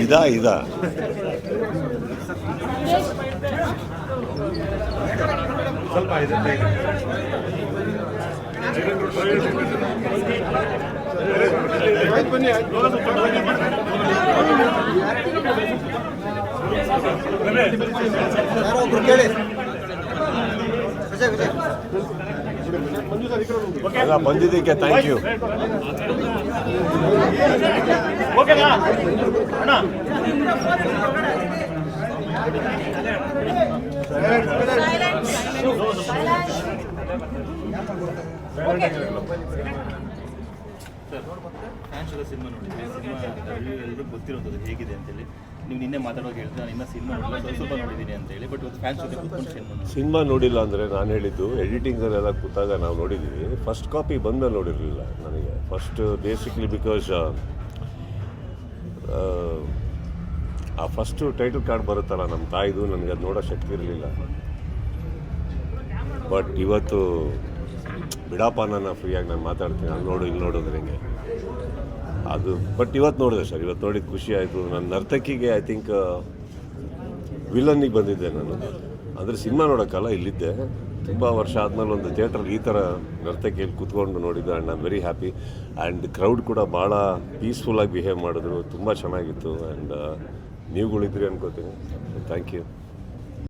ಇದಾ ಸ್ವಲ್ಪ ಇದೆ ಬನ್ನಿ ಎಲ್ಲ ಬಂದಿದ್ದಕ್ಕೆ ಥ್ಯಾಂಕ್ ಯು. ಸಿನಿಮಾ ನೋಡಿದ್ವಿ, ಸಿನಿಮಾ ಎಲ್ಲರೂ ಗೊತ್ತಿರೋದು ಹೇಗಿದೆ ಅಂತೇಳಿ. ನೀವು ನಿನ್ನೆ ಮಾತಾಡುವಾಗ ಹೇಳಿದ್ರೆ ನಾನು ಇನ್ನೂ ಸಿನಿಮಾ ನೋಡಿಲ್ಲ, ಸ್ವಲ್ಪ ನೋಡಿದ್ದೀನಿ ಅಂತೇಳಿ. ಬಟ್ ಇವತ್ತು ಫ್ಯಾನ್ಸ್ ಜೊತೆ ಕೂತ್ಕೊಂಡು ಸಿನಿಮಾ ನೋಡಿಲ್ಲ ಅಂದರೆ ನಾನು ಹೇಳಿದ್ದು ಎಡಿಟಿಂಗಲ್ಲೆಲ್ಲ ಕೂತಾಗ ನಾವು ನೋಡಿದ್ದೀವಿ. ಫಸ್ಟ್ ಕಾಪಿ ಬಂದಮೇಲೆ ನೋಡಿರಲಿಲ್ಲ ನನಗೆ. ಫಸ್ಟ್ ಬೇಸಿಕ್ಲಿ ಬಿಕಾಸ್ ಆ ಫಸ್ಟು ಟೈಟಲ್ ಕಾರ್ಡ್ ಬರುತ್ತಲ್ಲ ನಮ್ಮ ತಾಯಿದು, ನನಗೆ ಅದು ನೋಡೋ ಶಕ್ತಿ ಇರಲಿಲ್ಲ. ಬಟ್ ಇವತ್ತು ಬಿಡಪ್ಪ, ನಾನು ಫ್ರೀಯಾಗಿ ನಾನು ಮಾತಾಡ್ತೀನಿ, ಅಲ್ಲಿ ನೋಡು ಇಲ್ಲಿ ನೋಡಿದ್ರೆ ಹಿಂಗೆ ಅದು. ಬಟ್ ಇವತ್ತು ನೋಡಿದೆ ಸರ್, ಇವತ್ತು ನೋಡಿದ್ದು ಖುಷಿ ಆಯಿತು. ನನ್ನ ನರ್ತಕಿಗೆ ಐ ಥಿಂಕ್ ವಿಲನ್ನಿಗೆ ಬಂದಿದ್ದೆ ನಾನು. ಅಂದರೆ ಸಿನಿಮಾ ನೋಡೋಕ್ಕಲ್ಲ, ಇಲ್ಲಿದ್ದೆ. ತುಂಬ ವರ್ಷ ಆದಮೇಲೆ ಒಂದು ಥಿಯೇಟ್ರಲ್ಲಿ ಈ ಥರ ನರ್ತಕಿಯಲ್ಲಿ ಕೂತ್ಕೊಂಡು ನೋಡಿದ್ದು. And I am very happy. And crowd ಕೂಡ ಭಾಳ ಪೀಸ್ಫುಲ್ಲಾಗಿ ಬಿಹೇವ್ ಮಾಡಿದ್ರು, ತುಂಬ ಚೆನ್ನಾಗಿತ್ತು. ಆ್ಯಂಡ್ ನೀವುಗಳಿದ್ರಿ ಅನ್ಕೋತೀನಿ. Thank you.